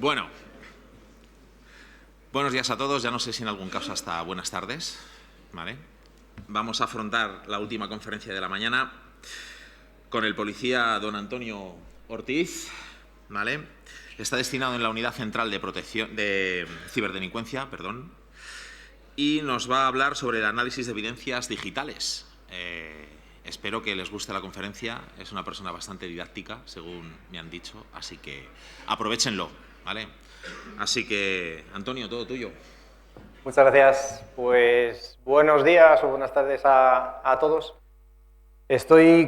Bueno, buenos días a todos, ya no sé si en algún caso hasta buenas tardes, ¿vale? Vamos a afrontar la última conferencia de la mañana con el policía don Antonio Ortiz, ¿vale? Está destinado en la Unidad Central de Ciberdelincuencia, y nos va a hablar sobre el análisis de evidencias digitales. Espero que les guste la conferencia, es una persona bastante didáctica, según me han dicho, así que aprovéchenlo, ¿vale? Así que, Antonio, todo tuyo. Muchas gracias. Pues buenos días o buenas tardes a todos.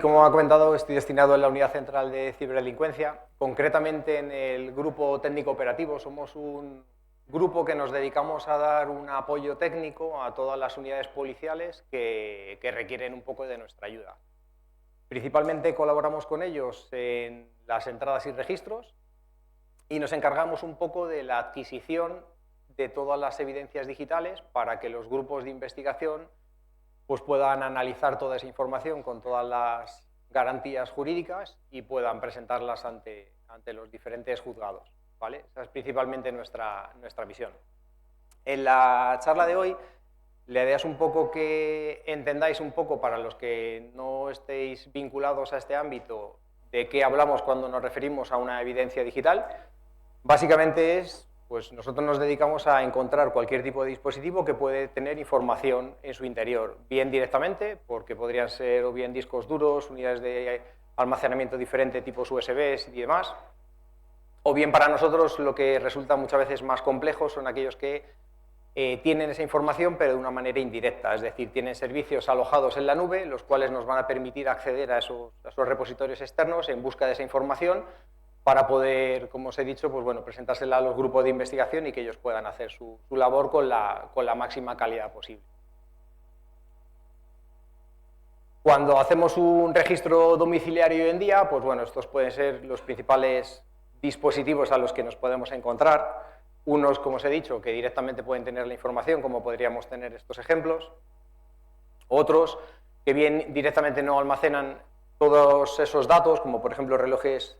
Como ha comentado, estoy destinado en la Unidad Central de Ciberdelincuencia, concretamente en el Grupo Técnico Operativo. Somos un grupo que nos dedicamos a dar un apoyo técnico a todas las unidades policiales que requieren un poco de nuestra ayuda. Principalmente colaboramos con ellos en las entradas y registros y nos encargamos un poco de la adquisición de todas las evidencias digitales para que los grupos de investigación pues puedan analizar toda esa información con todas las garantías jurídicas y puedan presentarlas ante los diferentes juzgados, ¿vale? Esa es principalmente nuestra visión. En la charla de hoy, la idea es un poco que entendáis un poco, para los que no estéis vinculados a este ámbito, de qué hablamos cuando nos referimos a una evidencia digital. Básicamente pues nosotros nos dedicamos a encontrar cualquier tipo de dispositivo que puede tener información en su interior, bien directamente, porque podrían ser o bien discos duros, unidades de almacenamiento diferente, tipos USBs y demás, o bien para nosotros lo que resulta muchas veces más complejo son aquellos que tienen esa información pero de una manera indirecta, es decir, tienen servicios alojados en la nube, los cuales nos van a permitir acceder a esos repositorios externos en busca de esa información para poder, como os he dicho, pues bueno, presentársela a los grupos de investigación y que ellos puedan hacer su labor con la máxima calidad posible. Cuando hacemos un registro domiciliario hoy en día, pues bueno, estos pueden ser los principales dispositivos a los que nos podemos encontrar. Unos, como os he dicho, que directamente pueden tener la información, como podríamos tener estos ejemplos. Otros que bien directamente no almacenan todos esos datos, como por ejemplo relojes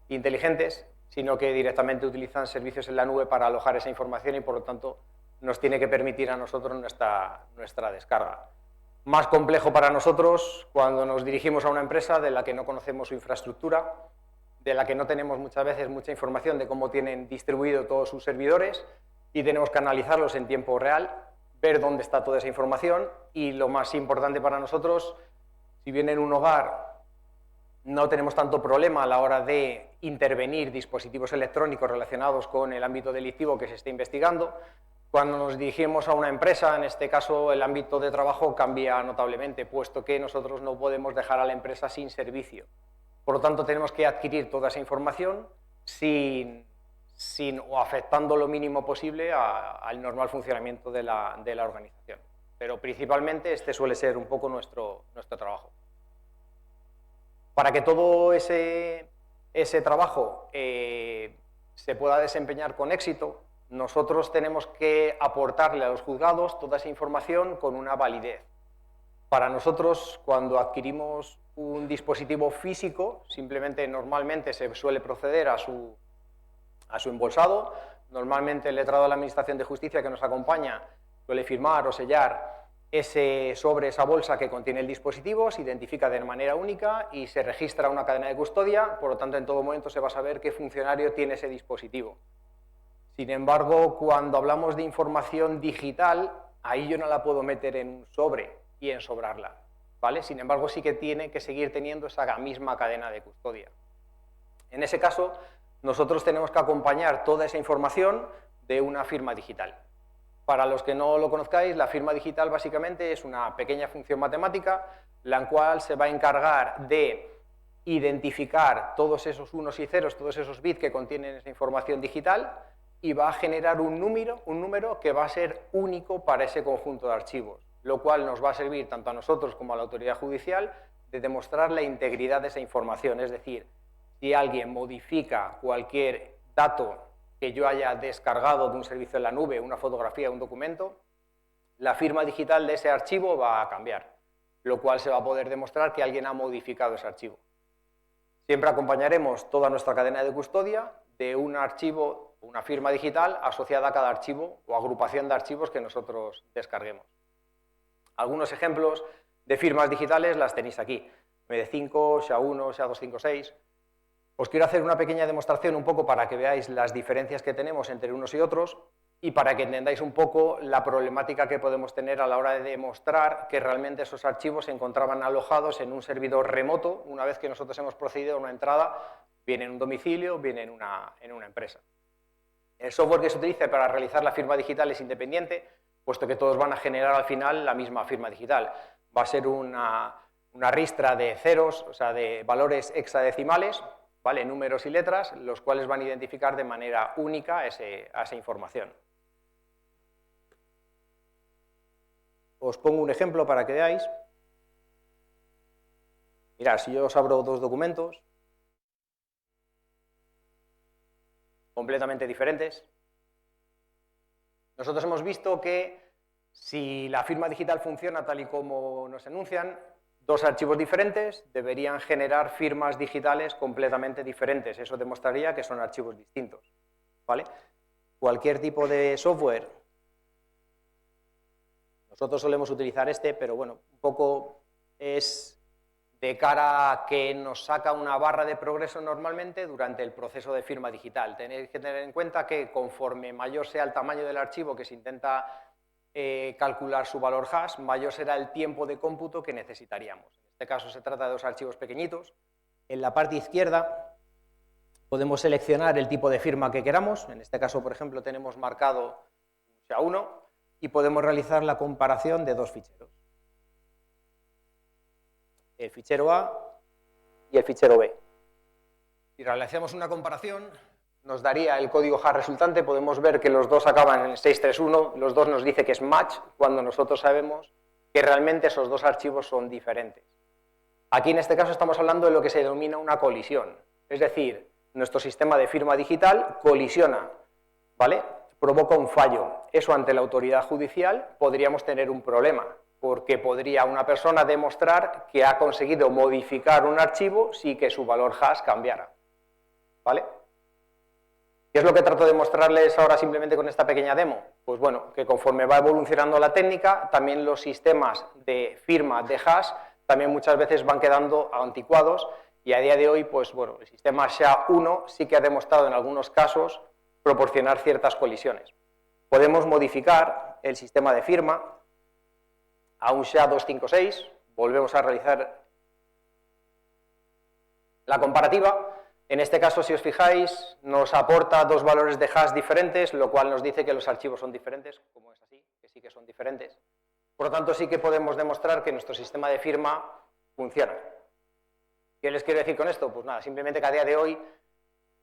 inteligentes, sino que directamente utilizan servicios en la nube para alojar esa información y por lo tanto nos tiene que permitir a nosotros nuestra descarga. Más complejo para nosotros cuando nos dirigimos a una empresa de la que no conocemos su infraestructura, de la que no tenemos muchas veces mucha información de cómo tienen distribuido todos sus servidores y tenemos que analizarlos en tiempo real, ver dónde está toda esa información y lo más importante para nosotros, si bien en un hogar no tenemos tanto problema a la hora de intervenir dispositivos electrónicos relacionados con el ámbito delictivo que se esté investigando, cuando nos dirigimos a una empresa, en este caso el ámbito de trabajo cambia notablemente, puesto que nosotros no podemos dejar a la empresa sin servicio. Por lo tanto, tenemos que adquirir toda esa información sin o afectando lo mínimo posible al normal funcionamiento de la organización. Pero principalmente este suele ser un poco nuestro trabajo. Para que todo ese trabajo se pueda desempeñar con éxito, nosotros tenemos que aportarle a los juzgados toda esa información con una validez. Para nosotros, cuando adquirimos un dispositivo físico, normalmente se suele proceder a su embolsado. Normalmente el letrado de la Administración de Justicia que nos acompaña suele firmar o sellar esa bolsa que contiene el dispositivo, se identifica de manera única y se registra una cadena de custodia, por lo tanto en todo momento se va a saber qué funcionario tiene ese dispositivo. Sin embargo, cuando hablamos de información digital, ahí yo no la puedo meter en un sobre y ensobrarla, ¿vale? Sin embargo, sí que tiene que seguir teniendo esa misma cadena de custodia. En ese caso, nosotros tenemos que acompañar toda esa información de una firma digital. Para los que no lo conozcáis, la firma digital básicamente es una pequeña función matemática la cual se va a encargar de identificar todos esos unos y ceros, todos esos bits que contienen esa información digital y va a generar un número que va a ser único para ese conjunto de archivos, lo cual nos va a servir tanto a nosotros como a la autoridad judicial de demostrar la integridad de esa información. Es decir, si alguien modifica cualquier dato que yo haya descargado de un servicio en la nube, una fotografía, un documento, la firma digital de ese archivo va a cambiar, lo cual se va a poder demostrar que alguien ha modificado ese archivo. Siempre acompañaremos toda nuestra cadena de custodia de un archivo una firma digital asociada a cada archivo o agrupación de archivos que nosotros descarguemos. Algunos ejemplos de firmas digitales las tenéis aquí, MD5, SHA-1, SHA-256. Os quiero hacer una pequeña demostración un poco para que veáis las diferencias que tenemos entre unos y otros y para que entendáis un poco la problemática que podemos tener a la hora de demostrar que realmente esos archivos se encontraban alojados en un servidor remoto una vez que nosotros hemos procedido a una entrada, bien en un domicilio, bien en una empresa. El software que se utilice para realizar la firma digital es independiente, puesto que todos van a generar al final la misma firma digital. Va a ser una ristra de ceros, o sea, de valores hexadecimales, ¿vale? Números y letras, los cuales van a identificar de manera única a esa información. Os pongo un ejemplo para que veáis. Mirad, si yo os abro dos documentos completamente diferentes, nosotros hemos visto que si la firma digital funciona tal y como nos enuncian, dos archivos diferentes deberían generar firmas digitales completamente diferentes. Eso demostraría que son archivos distintos, ¿vale? Cualquier tipo de software, nosotros solemos utilizar pero bueno, un poco es de cara a que nos saca una barra de progreso normalmente durante el proceso de firma digital. Tenéis que tener en cuenta que conforme mayor sea el tamaño del archivo que se intenta calcular su valor hash, mayor será el tiempo de cómputo que necesitaríamos. En este caso se trata de dos archivos pequeñitos. En la parte izquierda podemos seleccionar el tipo de firma que queramos. En este caso, por ejemplo, tenemos marcado SHA-1 y podemos realizar la comparación de dos ficheros. El fichero A y el fichero B. Si realizamos una comparación, nos daría el código hash resultante, podemos ver que los dos acaban en 631, los dos nos dice que es match, cuando nosotros sabemos que realmente esos dos archivos son diferentes. Aquí en este caso estamos hablando de lo que se denomina una colisión, es decir, nuestro sistema de firma digital colisiona, ¿vale? Provoca un fallo. Eso ante la autoridad judicial podríamos tener un problema, porque podría una persona demostrar que ha conseguido modificar un archivo sin que su valor hash cambiara, ¿vale? ¿Qué es lo que trato de mostrarles ahora simplemente con esta pequeña demo? Pues bueno, que conforme va evolucionando la técnica, también los sistemas de firma de hash también muchas veces van quedando anticuados y a día de hoy, pues bueno, el sistema SHA-1 sí que ha demostrado en algunos casos proporcionar ciertas colisiones. Podemos modificar el sistema de firma a un SHA-256, volvemos a realizar la comparativa. En este caso, si os fijáis, nos aporta dos valores de hash diferentes, lo cual nos dice que los archivos son diferentes, como es así, que sí que son diferentes. Por lo tanto, sí que podemos demostrar que nuestro sistema de firma funciona. ¿Qué les quiero decir con esto? Pues nada, simplemente que a día de hoy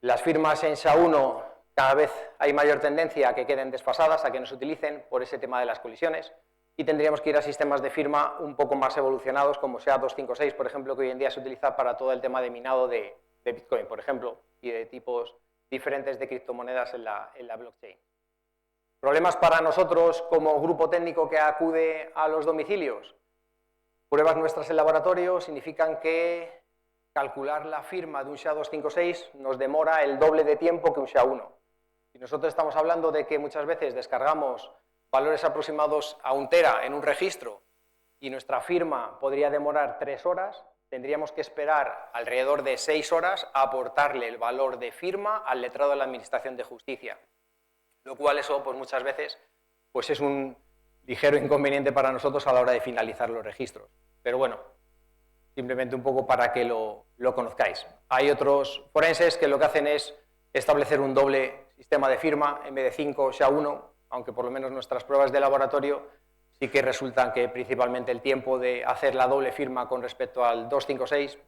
las firmas en SHA-1 cada vez hay mayor tendencia a que queden desfasadas, a que no se utilicen por ese tema de las colisiones, y tendríamos que ir a sistemas de firma un poco más evolucionados, como SHA-256, por ejemplo, que hoy en día se utiliza para todo el tema de minado de Bitcoin, por ejemplo, y de tipos diferentes de criptomonedas en la blockchain. ¿Problemas para nosotros como grupo técnico que acude a los domicilios? Pruebas nuestras en laboratorio significan que calcular la firma de un SHA-256 nos demora el doble de tiempo que un SHA-1. Si nosotros estamos hablando de que muchas veces descargamos valores aproximados a un tera en un registro y nuestra firma podría demorar 3 horas, tendríamos que esperar alrededor de 6 horas a aportarle el valor de firma al letrado de la Administración de Justicia. Lo cual eso, pues muchas veces, pues es un ligero inconveniente para nosotros a la hora de finalizar los registros. Pero bueno, simplemente un poco para que lo conozcáis. Hay otros forenses que lo que hacen es establecer un doble sistema de firma, MD5, SHA-1, aunque por lo menos nuestras pruebas de laboratorio sí que resultan que principalmente el tiempo de hacer la doble firma con respecto al 256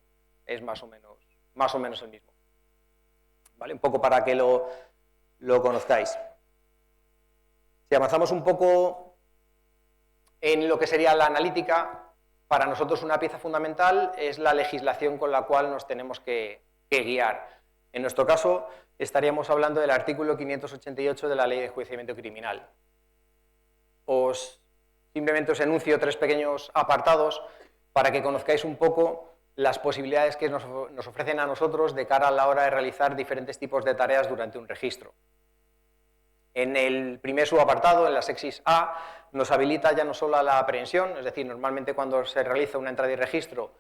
es más o menos el mismo. ¿Vale? Un poco para que lo conozcáis. Si avanzamos un poco en lo que sería la analítica, para nosotros una pieza fundamental es la legislación con la cual nos tenemos que guiar. En nuestro caso, estaríamos hablando del artículo 588 de la Ley de Enjuiciamiento Criminal. Simplemente os enuncio 3 pequeños apartados para que conozcáis un poco las posibilidades que nos ofrecen a nosotros de cara a la hora de realizar diferentes tipos de tareas durante un registro. En el primer subapartado, en la sexis A, nos habilita ya no solo a la aprehensión, es decir, normalmente cuando se realiza una entrada y registro,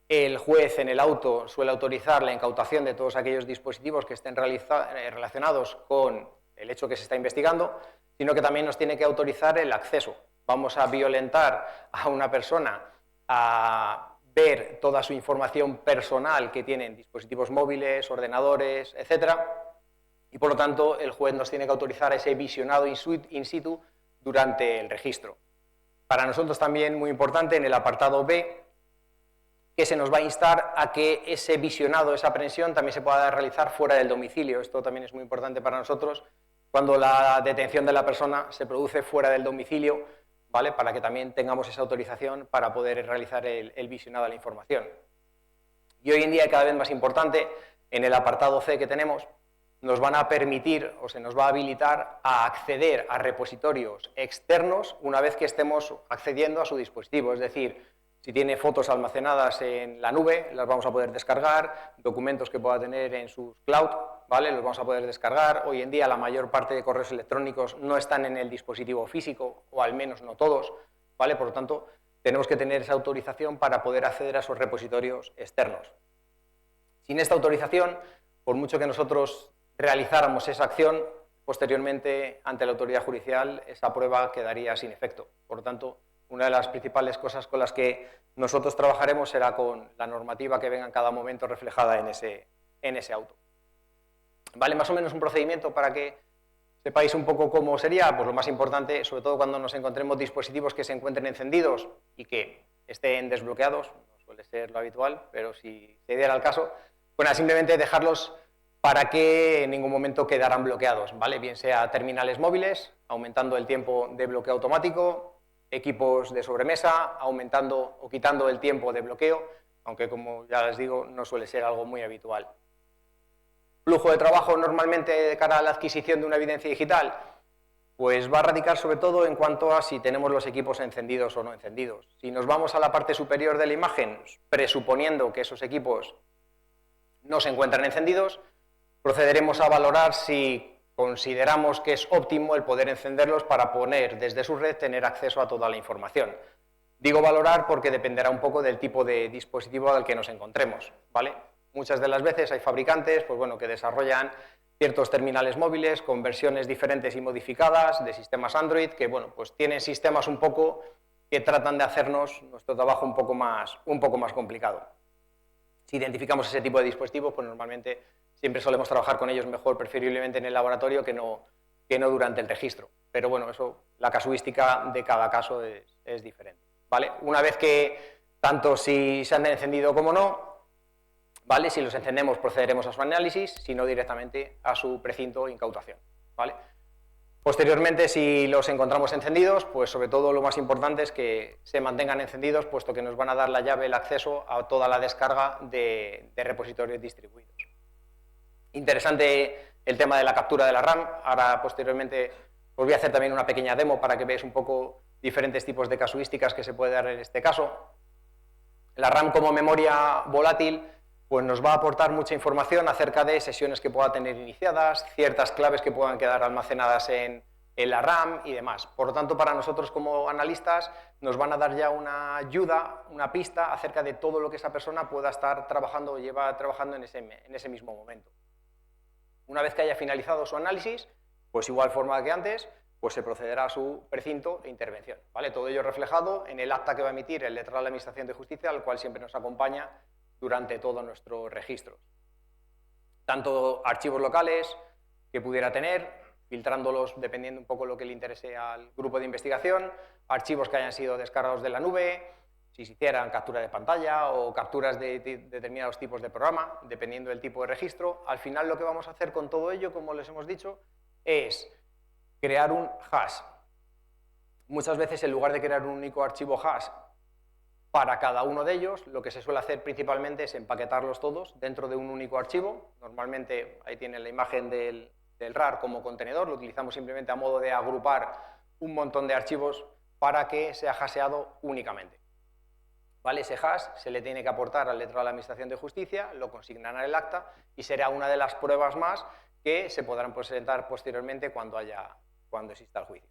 el juez en el auto suele autorizar la incautación de todos aquellos dispositivos que estén relacionados con el hecho que se está investigando, sino que también nos tiene que autorizar el acceso. Vamos a violentar a una persona a ver toda su información personal que tienen dispositivos móviles, ordenadores, etcétera, y por lo tanto el juez nos tiene que autorizar ese visionado in situ durante el registro. Para nosotros también muy importante en el apartado B, que se nos va a instar a que ese visionado, esa aprehensión, también se pueda realizar fuera del domicilio. Esto también es muy importante para nosotros cuando la detención de la persona se produce fuera del domicilio, ¿vale? Para que también tengamos esa autorización para poder realizar el visionado de la información. Y hoy en día, cada vez más importante, en el apartado C que tenemos, nos van a permitir o se nos va a habilitar a acceder a repositorios externos una vez que estemos accediendo a su dispositivo. Es decir, si tiene fotos almacenadas en la nube, las vamos a poder descargar, documentos que pueda tener en sus cloud, ¿vale? Los vamos a poder descargar. Hoy en día la mayor parte de correos electrónicos no están en el dispositivo físico, o al menos no todos, ¿vale? Por lo tanto, tenemos que tener esa autorización para poder acceder a esos repositorios externos. Sin esta autorización, por mucho que nosotros realizáramos esa acción, posteriormente, ante la autoridad judicial, esa prueba quedaría sin efecto. Por lo tanto, una de las principales cosas con las que nosotros trabajaremos será con la normativa que venga en cada momento reflejada en ese auto. ¿Vale? Más o menos un procedimiento para que sepáis un poco cómo sería. Pues lo más importante, sobre todo cuando nos encontremos dispositivos que se encuentren encendidos y que estén desbloqueados, no suele ser lo habitual, pero si se diera el caso, bueno, simplemente dejarlos para que en ningún momento quedaran bloqueados, ¿vale? Bien sea terminales móviles, aumentando el tiempo de bloqueo automático, equipos de sobremesa, aumentando o quitando el tiempo de bloqueo, aunque como ya les digo, no suele ser algo muy habitual. Flujo de trabajo normalmente de cara a la adquisición de una evidencia digital, pues va a radicar sobre todo en cuanto a si tenemos los equipos encendidos o no encendidos. Si nos vamos a la parte superior de la imagen, presuponiendo que esos equipos no se encuentran encendidos, procederemos a valorar si consideramos que es óptimo el poder encenderlos para poder desde su red tener acceso a toda la información. Digo valorar porque dependerá un poco del tipo de dispositivo al que nos encontremos, ¿vale? Muchas de las veces hay fabricantes pues bueno, que desarrollan ciertos terminales móviles con versiones diferentes y modificadas de sistemas Android que bueno, pues tienen sistemas un poco que tratan de hacernos nuestro trabajo un poco más complicado. Si identificamos ese tipo de dispositivos, pues normalmente siempre solemos trabajar con ellos mejor, preferiblemente en el laboratorio que no durante el registro. Pero bueno, eso, la casuística de cada caso es diferente, ¿vale? Una vez que, tanto si se han encendido como no, ¿vale? Si los encendemos procederemos a su análisis, si no directamente a su precinto o incautación, ¿vale? Posteriormente, si los encontramos encendidos, pues sobre todo lo más importante es que se mantengan encendidos, puesto que nos van a dar la llave, el acceso a toda la descarga de repositorios distribuidos. Interesante el tema de la captura de la RAM. Ahora, posteriormente, os voy a hacer también una pequeña demo para que veáis un poco diferentes tipos de casuísticas que se puede dar en este caso. La RAM como memoria volátil pues nos va a aportar mucha información acerca de sesiones que pueda tener iniciadas, ciertas claves que puedan quedar almacenadas en la RAM y demás. Por lo tanto, para nosotros como analistas nos van a dar ya una ayuda, una pista acerca de todo lo que esa persona pueda estar trabajando o lleva trabajando en ese mismo momento. Una vez que haya finalizado su análisis, pues igual forma que antes, pues se procederá a su precinto e intervención, ¿vale? Todo ello reflejado en el acta que va a emitir el letrado de la Administración de Justicia, al cual siempre nos acompaña durante todos nuestros registros. Tanto archivos locales que pudiera tener, filtrándolos dependiendo un poco lo que le interese al grupo de investigación, archivos que hayan sido descargados de la nube, si se hicieran captura de pantalla o capturas de determinados tipos de programa, dependiendo del tipo de registro. Al final lo que vamos a hacer con todo ello, como les hemos dicho, es crear un hash. Muchas veces, en lugar de crear un único archivo hash para cada uno de ellos, lo que se suele hacer principalmente es empaquetarlos todos dentro de un único archivo. Normalmente ahí tienen la imagen del RAR como contenedor, lo utilizamos simplemente a modo de agrupar un montón de archivos para que sea hasheado únicamente. ¿Vale? Ese hash se le tiene que aportar al letrado de la Administración de Justicia, lo consignará en el acta y será una de las pruebas más que se podrán presentar posteriormente cuando exista el juicio.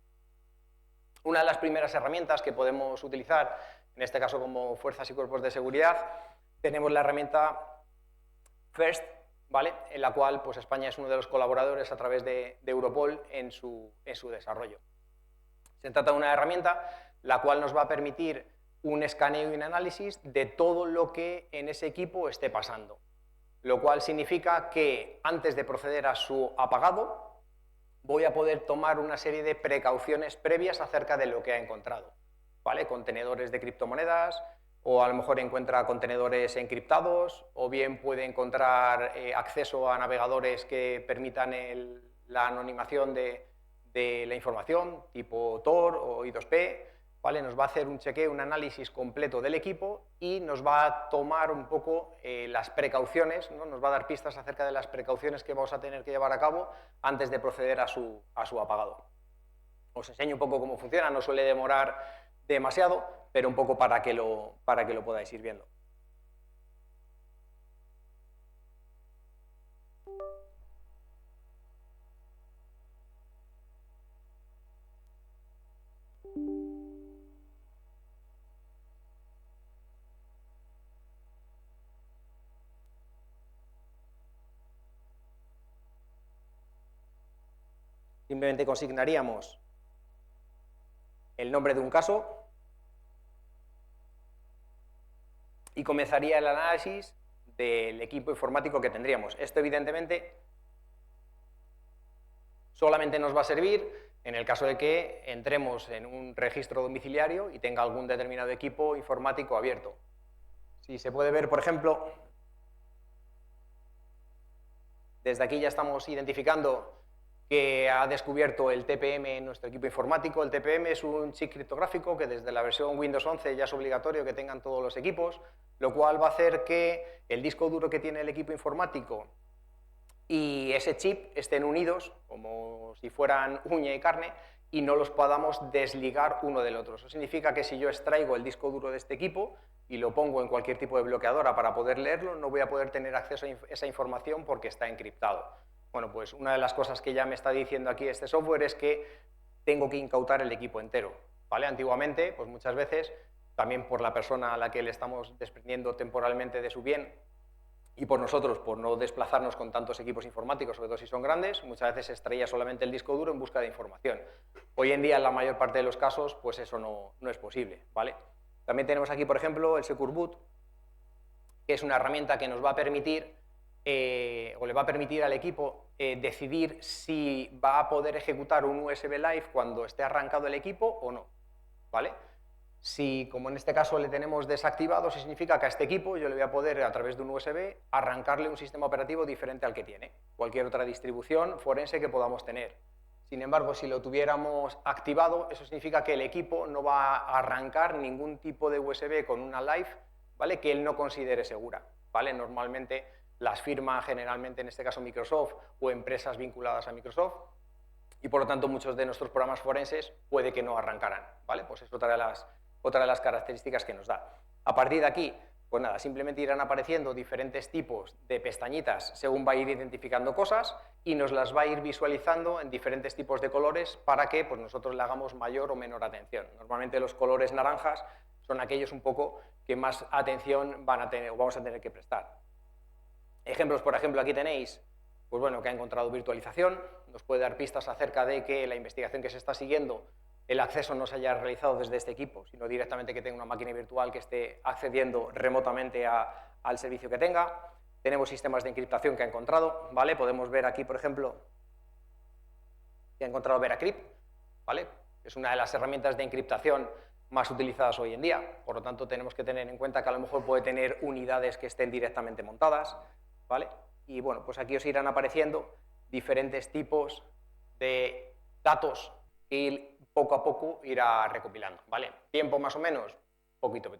Una de las primeras herramientas que podemos utilizar, en este caso como fuerzas y cuerpos de seguridad, tenemos la herramienta FIRST, ¿vale? En la cual pues, España es uno de los colaboradores a través de Europol en su desarrollo. Se trata de una herramienta la cual nos va a permitir un escaneo y un análisis de todo lo que en ese equipo esté pasando, lo cual significa que antes de proceder a su apagado voy a poder tomar una serie de precauciones previas acerca de lo que ha encontrado, ¿vale? Contenedores de criptomonedas, o a lo mejor encuentra contenedores encriptados, o bien puede encontrar acceso a navegadores que permitan la anonimación de la información, tipo Tor o I2P, ¿vale? Nos va a hacer un chequeo, un análisis completo del equipo y nos va a tomar un poco las precauciones, ¿no? Nos va a dar pistas acerca de las precauciones que vamos a tener que llevar a cabo antes de proceder a su apagado. Os enseño un poco cómo funciona, no suele demorar demasiado, pero un poco para que lo podáis ir viendo. Simplemente consignaríamos el nombre de un caso y comenzaría el análisis del equipo informático que tendríamos. Esto, evidentemente, solamente nos va a servir en el caso de que entremos en un registro domiciliario y tenga algún determinado equipo informático abierto. Si se puede ver, por ejemplo, desde aquí ya estamos identificando que ha descubierto el TPM en nuestro equipo informático. El TPM es un chip criptográfico que desde la versión Windows 11 ya es obligatorio que tengan todos los equipos, lo cual va a hacer que el disco duro que tiene el equipo informático y ese chip estén unidos como si fueran uña y carne y no los podamos desligar uno del otro. Eso significa que si yo extraigo el disco duro de este equipo y lo pongo en cualquier tipo de bloqueadora para poder leerlo, no voy a poder tener acceso a esa información porque está encriptado. Bueno, pues una de las cosas que ya me está diciendo aquí este software es que tengo que incautar el equipo entero, ¿vale? Antiguamente, pues muchas veces, también por la persona a la que le estamos desprendiendo temporalmente de su bien y por nosotros, por no desplazarnos con tantos equipos informáticos, sobre todo si son grandes, muchas veces se extraía solamente el disco duro en busca de información. Hoy en día, en la mayor parte de los casos, pues eso no es posible, ¿vale? También tenemos aquí, por ejemplo, el Secure Boot, que es una herramienta que nos va a permitir o le va a permitir al equipo decidir si va a poder ejecutar un USB Live cuando esté arrancado el equipo o no, ¿vale? Si, como en este caso, le tenemos desactivado, eso significa que a este equipo yo le voy a poder, a través de un USB, arrancarle un sistema operativo diferente al que tiene, cualquier otra distribución forense que podamos tener. Sin embargo, si lo tuviéramos activado, eso significa que el equipo no va a arrancar ningún tipo de USB con una Live, ¿vale?, que él no considere segura, ¿vale? Normalmente las firma generalmente, en este caso Microsoft, o empresas vinculadas a Microsoft, y por lo tanto muchos de nuestros programas forenses puede que no arrancaran, ¿vale? Pues es otra de las características que nos da. A partir de aquí, pues nada, simplemente irán apareciendo diferentes tipos de pestañitas según va a ir identificando cosas y nos las va a ir visualizando en diferentes tipos de colores para que pues, nosotros le hagamos mayor o menor atención. Normalmente los colores naranjas son aquellos un poco que más atención van a tener o vamos a tener que prestar. Ejemplos, por ejemplo, aquí tenéis, pues bueno, que ha encontrado virtualización, nos puede dar pistas acerca de que la investigación que se está siguiendo, el acceso no se haya realizado desde este equipo, sino directamente que tenga una máquina virtual que esté accediendo remotamente al servicio que tenga. Tenemos sistemas de encriptación que ha encontrado, ¿vale? Podemos ver aquí, por ejemplo, que ha encontrado VeraCrypt, ¿vale? Es una de las herramientas de encriptación más utilizadas hoy en día, por lo tanto tenemos que tener en cuenta que a lo mejor puede tener unidades que estén directamente montadas, ¿vale? Y bueno, pues aquí os irán apareciendo diferentes tipos de datos que poco a poco irá recopilando, ¿vale? Tiempo más o menos, poquito.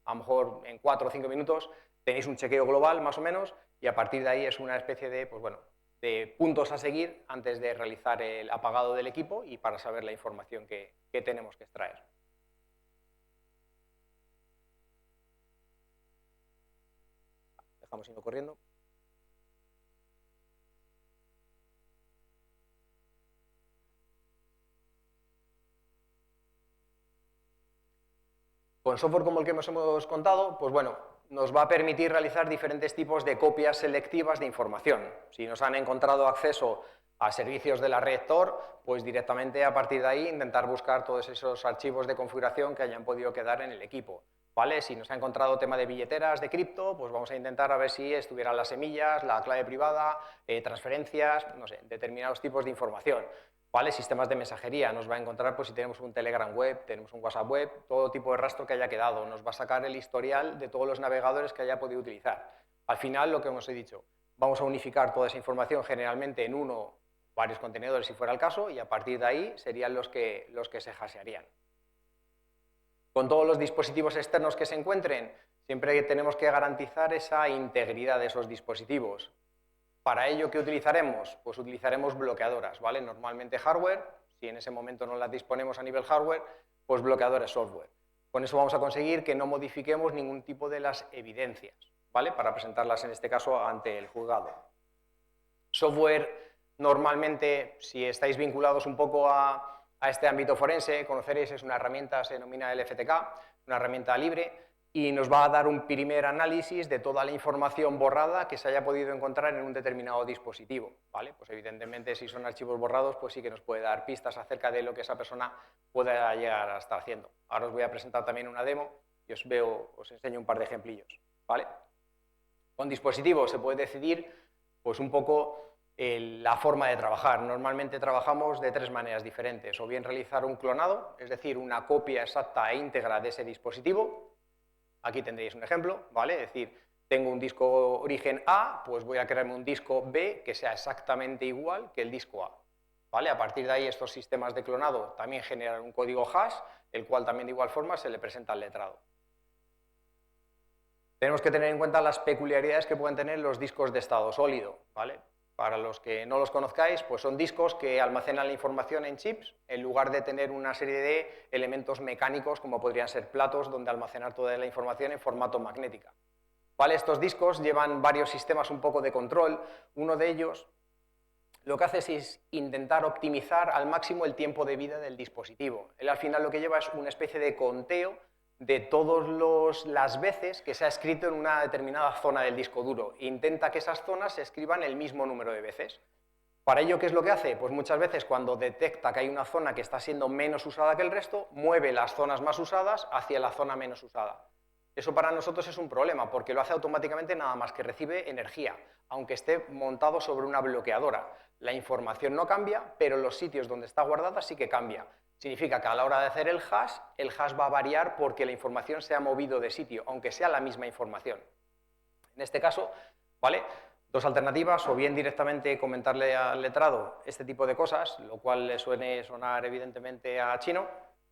A lo mejor en 4 o 5 minutos tenéis un chequeo global más o menos y a partir de ahí es una especie de, pues bueno, de puntos a seguir antes de realizar el apagado del equipo y para saber la información que tenemos que extraer. Dejamos irlo corriendo. Con software como el que hemos contado, pues bueno, nos va a permitir realizar diferentes tipos de copias selectivas de información. Si nos han encontrado acceso a servicios de la red Tor, pues directamente a partir de ahí intentar buscar todos esos archivos de configuración que hayan podido quedar en el equipo. ¿Vale? Si nos ha encontrado tema de billeteras de cripto, pues vamos a intentar a ver si estuvieran las semillas, la clave privada, transferencias, no sé, determinados tipos de información. ¿Vale? Sistemas de mensajería, nos va a encontrar pues, si tenemos un Telegram web, tenemos un WhatsApp web, todo tipo de rastro que haya quedado, nos va a sacar el historial de todos los navegadores que haya podido utilizar. Al final, lo que os he dicho, vamos a unificar toda esa información generalmente en uno o varios contenedores si fuera el caso, y a partir de ahí serían los que se hashearían. Con todos los dispositivos externos que se encuentren, siempre tenemos que garantizar esa integridad de esos dispositivos. ¿Para ello qué utilizaremos? Pues utilizaremos bloqueadoras, ¿vale? Normalmente hardware, si en ese momento no las disponemos a nivel hardware, pues bloqueadores software. Con eso vamos a conseguir que no modifiquemos ningún tipo de las evidencias, ¿vale? Para presentarlas en este caso ante el juzgado. Software, normalmente, si estáis vinculados un poco a este ámbito forense, conoceréis, es una herramienta, se denomina el FTK, una herramienta libre, y nos va a dar un primer análisis de toda la información borrada que se haya podido encontrar en un determinado dispositivo, ¿vale? Pues evidentemente si son archivos borrados, pues sí que nos puede dar pistas acerca de lo que esa persona pueda llegar a estar haciendo. Ahora os voy a presentar también una demo y os enseño un par de ejemplillos, ¿vale? Con dispositivos se puede decidir, pues un poco la forma de trabajar. Normalmente trabajamos de tres maneras diferentes, o bien realizar un clonado, es decir, una copia exacta e íntegra de ese dispositivo. Aquí tendréis un ejemplo, ¿vale? Es decir, tengo un disco origen A, pues voy a crearme un disco B que sea exactamente igual que el disco A, ¿vale? A partir de ahí estos sistemas de clonado también generan un código hash, el cual también de igual forma se le presenta al letrado. Tenemos que tener en cuenta las peculiaridades que pueden tener los discos de estado sólido, ¿vale? Para los que no los conozcáis, pues son discos que almacenan la información en chips en lugar de tener una serie de elementos mecánicos como podrían ser platos donde almacenar toda la información en formato magnética. ¿Vale? Estos discos llevan varios sistemas un poco de control. Uno de ellos lo que hace es intentar optimizar al máximo el tiempo de vida del dispositivo. Él al final lo que lleva es una especie de conteo de todas las veces que se ha escrito en una determinada zona del disco duro e intenta que esas zonas se escriban el mismo número de veces. ¿Para ello qué es lo que hace? Pues muchas veces cuando detecta que hay una zona que está siendo menos usada que el resto, mueve las zonas más usadas hacia la zona menos usada. Eso para nosotros es un problema porque lo hace automáticamente nada más que recibe energía, aunque esté montado sobre una bloqueadora. La información no cambia, pero los sitios donde está guardada sí que cambia. Significa que a la hora de hacer el hash va a variar porque la información se ha movido de sitio, aunque sea la misma información. En este caso, ¿vale? Dos alternativas, o bien directamente comentarle al letrado este tipo de cosas, lo cual le suene sonar evidentemente a chino,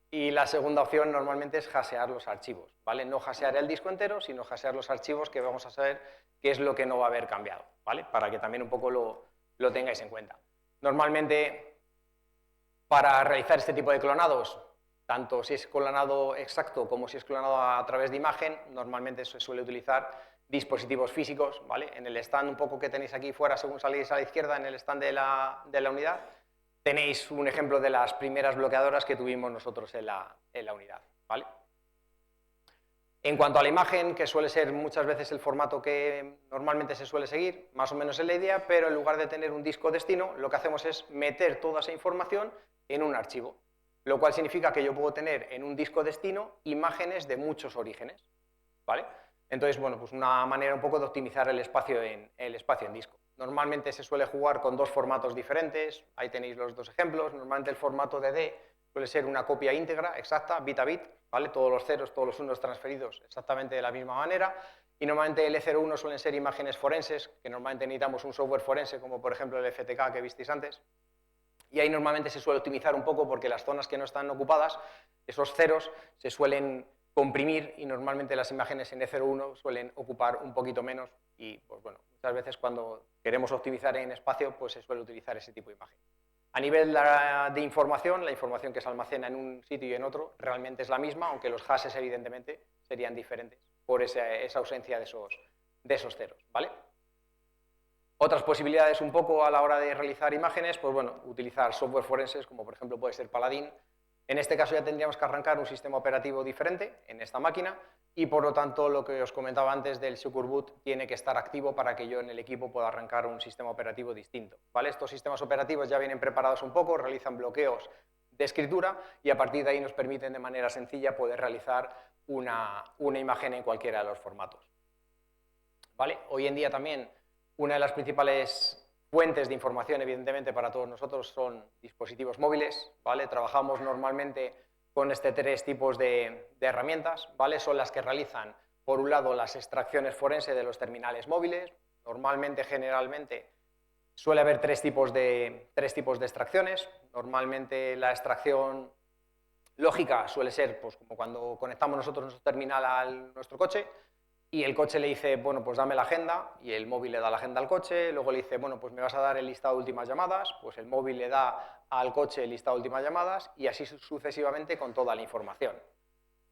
y la segunda opción normalmente es hashear los archivos, ¿vale? No hashear el disco entero, sino hashear los archivos que vamos a saber qué es lo que no va a haber cambiado, ¿vale? Para que también un poco lo tengáis en cuenta. Normalmente, para realizar este tipo de clonados, tanto si es clonado exacto como si es clonado a través de imagen, normalmente se suele utilizar dispositivos físicos, ¿vale? En el stand un poco que tenéis aquí fuera, según salís a la izquierda, en el stand de la unidad, tenéis un ejemplo de las primeras bloqueadoras que tuvimos nosotros en la unidad, ¿vale? En cuanto a la imagen, que suele ser muchas veces el formato que normalmente se suele seguir, más o menos es la idea, pero en lugar de tener un disco destino, lo que hacemos es meter toda esa información en un archivo, lo cual significa que yo puedo tener en un disco destino imágenes de muchos orígenes, ¿vale? Entonces, bueno, pues una manera un poco de optimizar el espacio en disco. Normalmente se suele jugar con dos formatos diferentes, ahí tenéis los dos ejemplos. Normalmente el formato DD suele ser una copia íntegra, exacta, bit a bit, ¿vale? Todos los ceros, todos los unos transferidos exactamente de la misma manera, y normalmente el E01 suelen ser imágenes forenses, que normalmente necesitamos un software forense, como por ejemplo el FTK que visteis antes, y ahí normalmente se suele optimizar un poco porque las zonas que no están ocupadas, esos ceros se suelen comprimir y normalmente las imágenes en E01 suelen ocupar un poquito menos y, pues bueno, muchas veces cuando queremos optimizar en espacio, pues se suele utilizar ese tipo de imagen. A nivel de información, la información que se almacena en un sitio y en otro realmente es la misma, aunque los hashes evidentemente serían diferentes por esa ausencia de esos ceros, ¿vale? Otras posibilidades un poco a la hora de realizar imágenes, pues bueno, utilizar software forenses como por ejemplo puede ser Paladin, En este caso ya tendríamos que arrancar un sistema operativo diferente en esta máquina y por lo tanto lo que os comentaba antes del Secure Boot tiene que estar activo para que yo en el equipo pueda arrancar un sistema operativo distinto, ¿vale? Estos sistemas operativos ya vienen preparados un poco, realizan bloqueos de escritura y a partir de ahí nos permiten de manera sencilla poder realizar una imagen en cualquiera de los formatos, ¿vale? Hoy en día también una de las principales fuentes de información, evidentemente, para todos nosotros son dispositivos móviles, ¿vale? Trabajamos normalmente con tres tipos de herramientas, ¿vale? Son las que realizan, por un lado, las extracciones forenses de los terminales móviles. Normalmente, generalmente, suele haber tres tipos de extracciones. Normalmente la extracción lógica suele ser pues, como cuando conectamos nosotros nuestro terminal a nuestro coche y el coche le dice, bueno, pues dame la agenda, y el móvil le da la agenda al coche, luego le dice, bueno, pues me vas a dar el listado de últimas llamadas, pues el móvil le da al coche el listado de últimas llamadas y así sucesivamente con toda la información,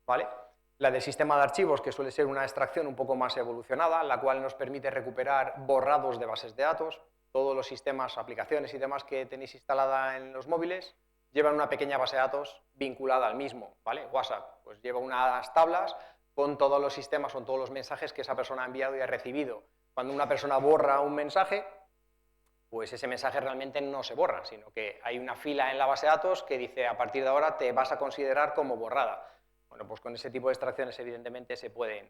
¿vale? La del sistema de archivos, que suele ser una extracción un poco más evolucionada, la cual nos permite recuperar borrados de bases de datos. Todos los sistemas, aplicaciones y demás que tenéis instalada en los móviles llevan una pequeña base de datos vinculada al mismo, ¿vale? WhatsApp, pues lleva unas tablas con todos los sistemas, con todos los mensajes que esa persona ha enviado y ha recibido. Cuando una persona borra un mensaje, pues ese mensaje realmente no se borra, sino que hay una fila en la base de datos que dice, a partir de ahora te vas a considerar como borrada. Bueno, pues con ese tipo de extracciones, evidentemente, se pueden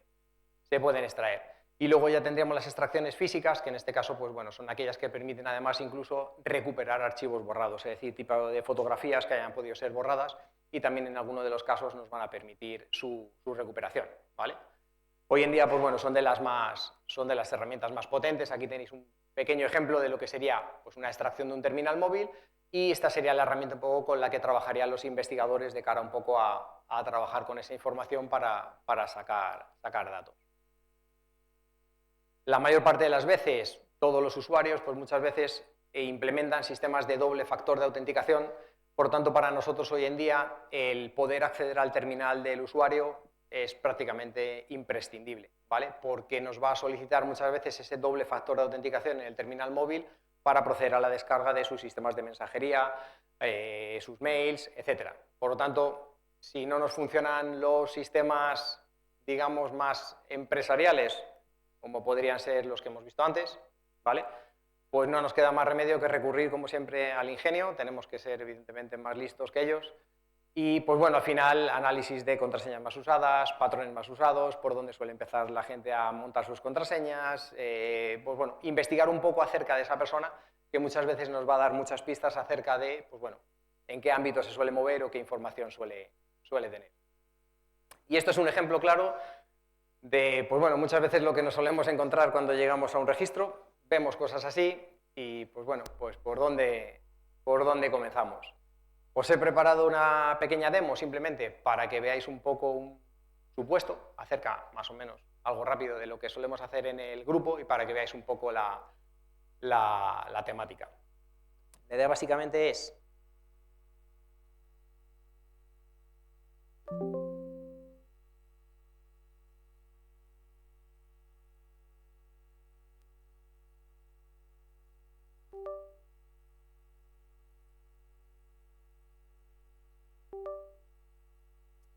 extraer. Y luego ya tendríamos las extracciones físicas, que en este caso, pues bueno, son aquellas que permiten además incluso recuperar archivos borrados, es decir, tipo de fotografías que hayan podido ser borradas y también en alguno de los casos nos van a permitir su recuperación, ¿vale? Hoy en día, pues bueno, son de las herramientas más potentes. Aquí tenéis un pequeño ejemplo de lo que sería pues, una extracción de un terminal móvil y esta sería la herramienta un poco con la que trabajarían los investigadores de cara un poco a trabajar con esa información para sacar datos. La mayor parte de las veces, todos los usuarios, pues muchas veces implementan sistemas de doble factor de autenticación. Por tanto, para nosotros hoy en día, el poder acceder al terminal del usuario es prácticamente imprescindible, ¿vale? Porque nos va a solicitar muchas veces ese doble factor de autenticación en el terminal móvil para proceder a la descarga de sus sistemas de mensajería, sus mails, etc. Por lo tanto, si no nos funcionan los sistemas, digamos, más empresariales, como podrían ser los que hemos visto antes, ¿vale? Pues no nos queda más remedio que recurrir, como siempre, al ingenio. Tenemos que ser, evidentemente, más listos que ellos. Y, pues bueno, al final, análisis de contraseñas más usadas, patrones más usados, por dónde suele empezar la gente a montar sus contraseñas, pues bueno, investigar un poco acerca de esa persona, que muchas veces nos va a dar muchas pistas acerca de, pues bueno, en qué ámbito se suele mover o qué información suele tener. Y esto es un ejemplo claro de, pues bueno, muchas veces lo que nos solemos encontrar cuando llegamos a un registro, vemos cosas así y, pues bueno, pues ¿por dónde comenzamos? Os he preparado una pequeña demo simplemente para que veáis un poco un supuesto acerca, más o menos, algo rápido de lo que solemos hacer en el grupo y para que veáis un poco la temática. La idea básicamente es...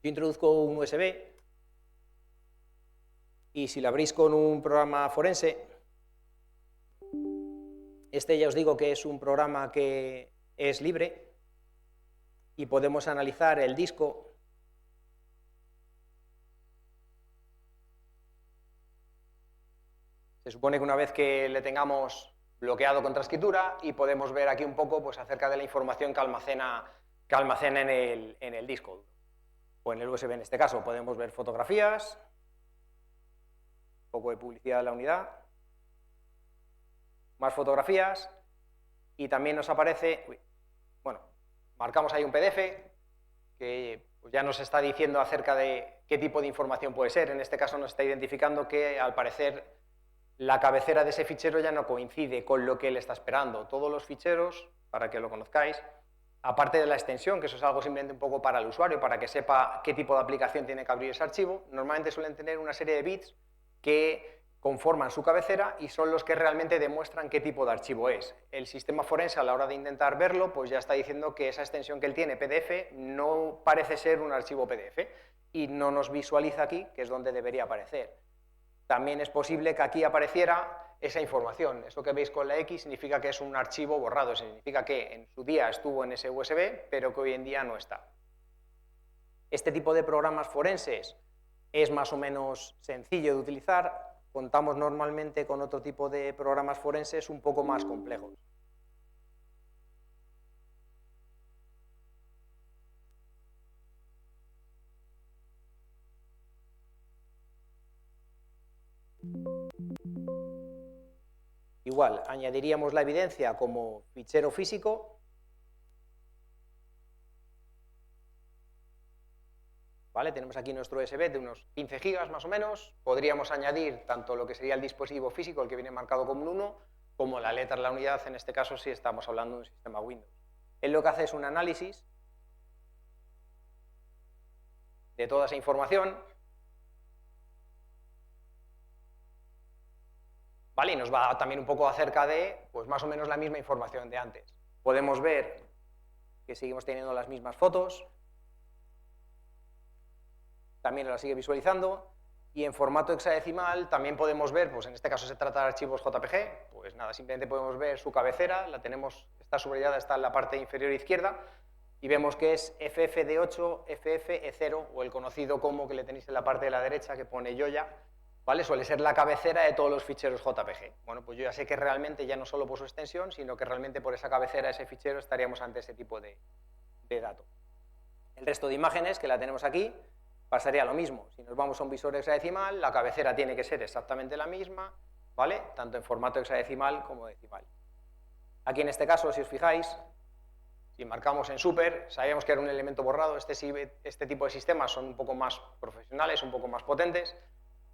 Yo introduzco un USB y si lo abrís con un programa forense, este ya os digo que es un programa que es libre y podemos analizar el disco Se supone que una vez que le tengamos bloqueado contra escritura y podemos ver aquí un poco pues, acerca de la información que almacena en el disco duro. O en el USB en este caso podemos ver fotografías, un poco de publicidad de la unidad, más fotografías y también nos aparece, bueno, marcamos ahí un PDF que pues, ya nos está diciendo acerca de qué tipo de información puede ser. En este caso nos está identificando que al parecer la cabecera de ese fichero ya no coincide con lo que él está esperando. Todos los ficheros, para que lo conozcáis, aparte de la extensión, que eso es algo simplemente un poco para el usuario, para que sepa qué tipo de aplicación tiene que abrir ese archivo, normalmente suelen tener una serie de bits que conforman su cabecera y son los que realmente demuestran qué tipo de archivo es. El sistema forense, a la hora de intentar verlo, pues ya está diciendo que esa extensión que él tiene, PDF, no parece ser un archivo PDF y no nos visualiza aquí, que es donde debería aparecer. También es posible que aquí apareciera esa información. Eso que veis con la X significa que es un archivo borrado, significa que en su día estuvo en ese USB, pero que hoy en día no está. Este tipo de programas forenses es más o menos sencillo de utilizar. Contamos normalmente con otro tipo de programas forenses un poco más complejos. Igual, añadiríamos la evidencia como fichero físico. ¿Vale? Tenemos aquí nuestro USB de unos 15 gigas más o menos. Podríamos añadir tanto lo que sería el dispositivo físico, el que viene marcado como un 1, como la letra de la unidad, en este caso si estamos hablando de un sistema Windows. Él lo que hace es un análisis de toda esa información, ¿vale? Y nos va también un poco acerca de, pues más o menos la misma información de antes. Podemos ver que seguimos teniendo las mismas fotos, también la sigue visualizando, y en formato hexadecimal también podemos ver, pues en este caso se trata de archivos JPG, pues nada, simplemente podemos ver su cabecera, la tenemos, está subrayada, está en la parte inferior izquierda, y vemos que es FFD8, FFE0, o el conocido como que le tenéis en la parte de la derecha, que pone Yoya, ¿vale? Suele ser la cabecera de todos los ficheros JPG. Bueno, pues yo ya sé que realmente ya no solo por su extensión, sino que realmente por esa cabecera, ese fichero, estaríamos ante ese tipo de dato. El resto de imágenes, que la tenemos aquí, pasaría lo mismo. Si nos vamos a un visor hexadecimal, la cabecera tiene que ser exactamente la misma, ¿vale? Tanto en formato hexadecimal como decimal. Aquí en este caso, si os fijáis, si marcamos en super, sabíamos que era un elemento borrado. Este tipo de sistemas son un poco más profesionales, un poco más potentes,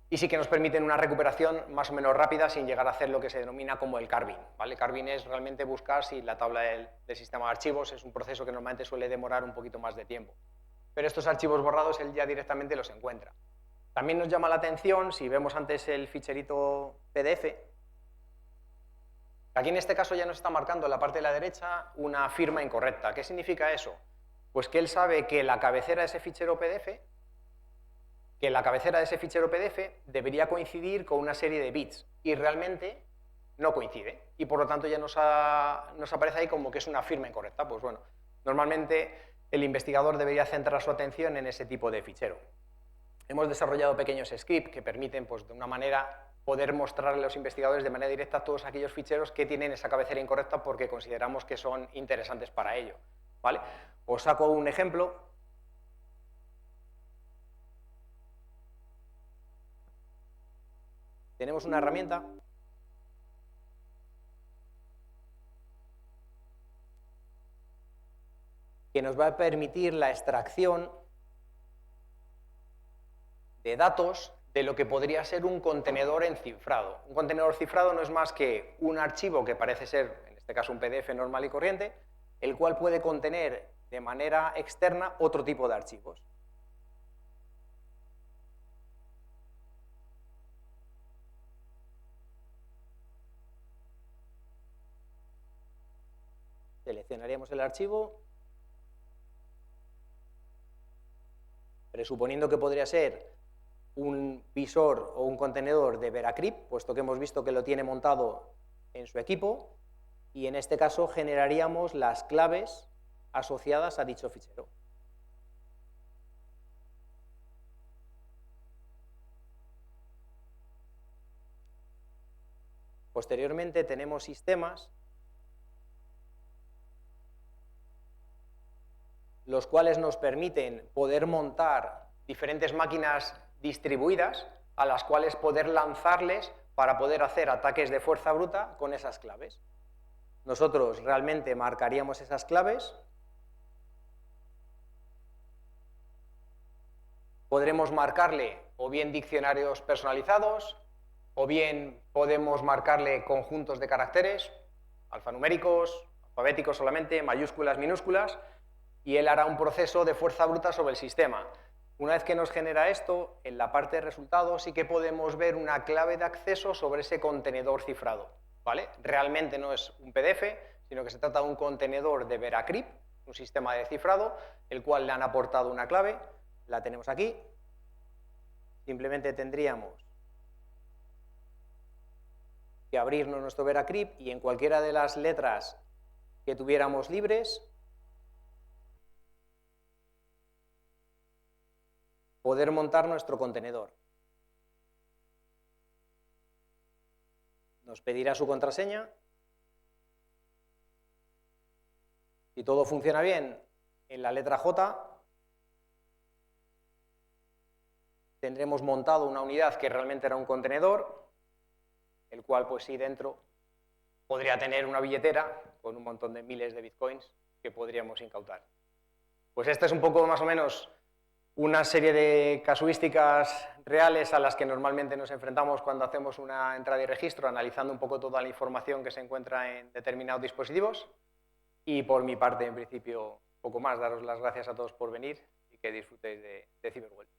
y sí que nos permiten una recuperación más o menos rápida sin llegar a hacer lo que se denomina como el carving, ¿vale? Carving es realmente buscar si la tabla del sistema de archivos es un proceso que normalmente suele demorar un poquito más de tiempo. Pero estos archivos borrados él ya directamente los encuentra. También nos llama la atención, si vemos antes el ficherito PDF, aquí en este caso ya nos está marcando en la parte de la derecha una firma incorrecta. ¿Qué significa eso? Pues que él sabe que la cabecera de ese fichero PDF, debería coincidir con una serie de bits y realmente no coincide y por lo tanto ya nos aparece ahí como que es una firma incorrecta. Pues bueno, normalmente el investigador debería centrar su atención en ese tipo de fichero. Hemos desarrollado pequeños scripts que permiten, pues, de una manera, poder mostrarle a los investigadores de manera directa todos aquellos ficheros que tienen esa cabecera incorrecta porque consideramos que son interesantes para ello, ¿vale? Os saco un ejemplo. Tenemos una herramienta que nos va a permitir la extracción de datos de lo que podría ser un contenedor encifrado. Un contenedor cifrado no es más que un archivo que parece ser, en este caso un PDF normal y corriente, el cual puede contener de manera externa otro tipo de archivos. Seleccionaríamos el archivo, presuponiendo que podría ser un visor o un contenedor de VeraCrypt, puesto que hemos visto que lo tiene montado en su equipo, y en este caso generaríamos las claves asociadas a dicho fichero. Posteriormente tenemos sistemas los cuales nos permiten poder montar diferentes máquinas distribuidas a las cuales poder lanzarles para poder hacer ataques de fuerza bruta con esas claves. Nosotros realmente marcaríamos esas claves, podremos marcarle o bien diccionarios personalizados, o bien podemos marcarle conjuntos de caracteres, alfanuméricos, alfabéticos solamente, mayúsculas, minúsculas, y él hará un proceso de fuerza bruta sobre el sistema. Una vez que nos genera esto, en la parte de resultados sí que podemos ver una clave de acceso sobre ese contenedor cifrado, ¿vale? Realmente no es un PDF, sino que se trata de un contenedor de VeraCrypt, un sistema de cifrado, el cual le han aportado una clave, la tenemos aquí. Simplemente tendríamos que abrirnos nuestro VeraCrypt y en cualquiera de las letras que tuviéramos libres poder montar nuestro contenedor. Nos pedirá su contraseña. Si todo funciona bien, en la letra J tendremos montado una unidad que realmente era un contenedor, el cual, pues sí, dentro podría tener una billetera con un montón de miles de bitcoins que podríamos incautar. Pues esta es un poco más o menos una serie de casuísticas reales a las que normalmente nos enfrentamos cuando hacemos una entrada y registro, analizando un poco toda la información que se encuentra en determinados dispositivos. Y por mi parte, en principio, poco más. Daros las gracias a todos por venir y que disfrutéis de Cyberworld.